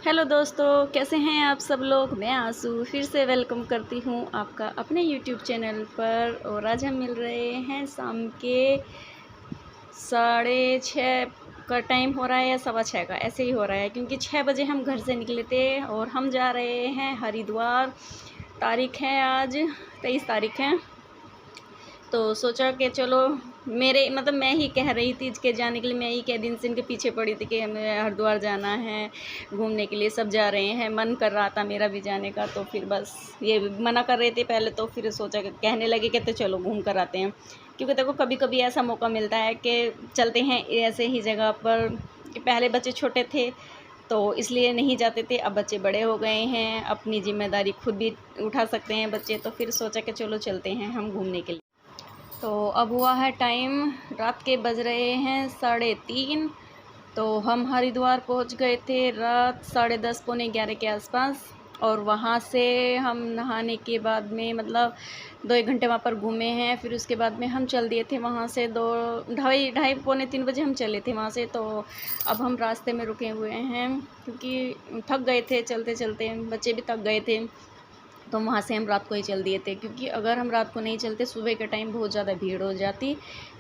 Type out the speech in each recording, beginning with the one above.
Hello दोस्तों, कैसे हैं आप सब लोग। मैं आंसू फिर से वेलकम करती हूँ आपका अपने यूट्यूब चैनल पर। और आज हम मिल रहे हैं शाम के 6:30 का टाइम हो रहा है या 6:15 का, ऐसे ही हो रहा है क्योंकि 6 बजे हम घर से निकले थे और हम जा रहे हैं हरिद्वार। तारीख है आज 23 तारीख है। तो सोचा कि चलो मैं ही कह रही थी कि जाने के लिए, मैं ही कह दिन से इनके पीछे पड़ी थी कि हमें हरिद्वार जाना है घूमने के लिए, सब जा रहे हैं। मन कर रहा था मेरा भी जाने का, तो फिर बस ये मना कर रहे थे पहले, तो फिर सोचा कि कहने लगे कि तो चलो घूम कर आते हैं। क्योंकि देखो कभी कभी ऐसा मौका मिलता है कि चलते हैं ऐसे ही जगह पर। कि पहले बच्चे छोटे थे तो इसलिए नहीं जाते थे, अब बच्चे बड़े हो गए हैं, अपनी जिम्मेदारी खुद भी उठा सकते हैं बच्चे, तो फिर सोचा कि चलो चलते हैं हम घूमने के लिए। तो अब हुआ है टाइम, रात के बज रहे हैं 3:30। तो हम हरिद्वार पहुंच गए थे रात 10:30 पौने 11 के आसपास। और वहाँ से हम नहाने के बाद में 2-1 घंटे वहाँ पर घूमे हैं। फिर उसके बाद में हम चल दिए थे वहाँ से 2 ढाई पौने 3 बजे हम चले थे वहाँ से। तो अब हम रास्ते में रुके हुए हैं क्योंकि थक गए थे चलते चलते, बच्चे भी थक गए थे। तो वहाँ से हम रात को ही चल दिए थे, क्योंकि अगर हम रात को नहीं चलते सुबह के टाइम बहुत ज़्यादा भीड़ हो जाती।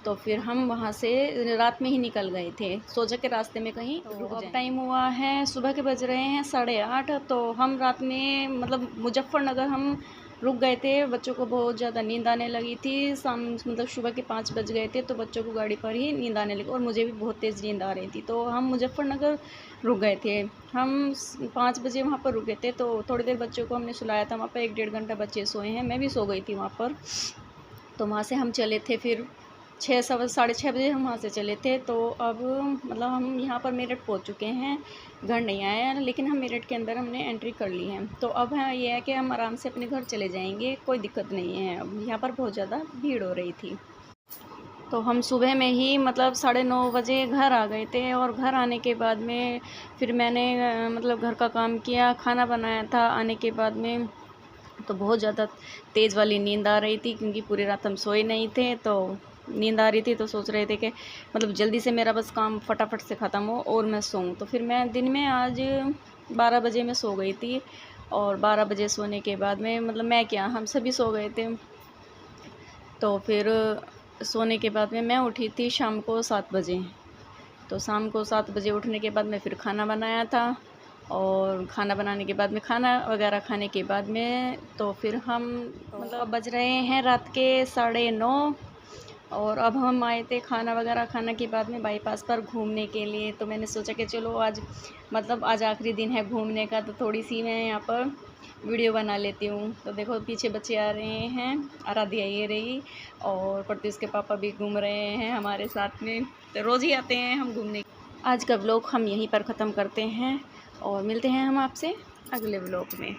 तो फिर हम वहाँ से रात में ही निकल गए थे, सोचा कि रास्ते में कहीं रुक जाएं। अब टाइम हुआ है, सुबह के बज रहे हैं 8:30। तो हम रात में मुजफ्फरनगर हम रुक गए थे। बच्चों को बहुत ज़्यादा नींद आने लगी थी। सुबह के 5 बज गए थे, तो बच्चों को गाड़ी पर ही नींद आने लगी और मुझे भी बहुत तेज़ नींद आ रही थी। तो हम मुजफ्फरनगर रुक गए थे। हम 5 बजे वहाँ पर रुके थे। तो थोड़ी देर बच्चों को हमने सुलाया था वहाँ पर, 1-1.5 घंटा बच्चे सोए हैं, मैं भी सो गई थी वहाँ पर। तो वहाँ से हम चले थे फिर 6-6:30 बजे हम वहाँ से चले थे। तो अब हम यहाँ पर मेरठ पहुँच चुके हैं, घर नहीं आए हैं, लेकिन हम मेरठ के अंदर हमने एंट्री कर ली है। तो अब ये है कि हम आराम से अपने घर चले जाएंगे, कोई दिक्कत नहीं है। अब यहाँ पर बहुत ज़्यादा भीड़ हो रही थी। तो हम सुबह में ही 9:30 बजे घर आ गए थे। और घर आने के बाद में फिर मैंने घर का काम किया, खाना बनाया था। आने के बाद में तो बहुत ज़्यादा तेज़ वाली नींद आ रही थी, क्योंकि पूरी रात हम सोए नहीं थे। तो नींद आ रही थी, तो सोच रहे थे कि जल्दी से मेरा बस काम फटाफट से ख़त्म हो और मैं सोऊं। तो फिर मैं दिन में आज 12 बजे मैं सो गई थी। और 12 बजे सोने के बाद में मैं क्या, हम सभी सो गए थे। तो फिर सोने के बाद में मैं उठी थी शाम को 7 बजे। तो शाम को 7 बजे उठने के बाद में फिर खाना बनाया था। और खाना बनाने के बाद में, खाना वगैरह खाने के बाद में, तो फिर हम बज रहे हैं रात के 9:30। और अब हम आए थे खाना वगैरह खाने के बाद में बाईपास पर घूमने के लिए। तो मैंने सोचा कि चलो आज आज आखिरी दिन है घूमने का, तो थोड़ी सी मैं यहाँ पर वीडियो बना लेती हूँ। तो देखो पीछे बच्चे आ रहे हैं, आराध्या ये रही, और प्रत्युष के पापा भी घूम रहे हैं हमारे साथ में। तो रोज़ ही आते हैं हम घूमने। आज का व्लॉग हम यहीं पर ख़त्म करते हैं और मिलते हैं हम आपसे अगले व्लॉग में।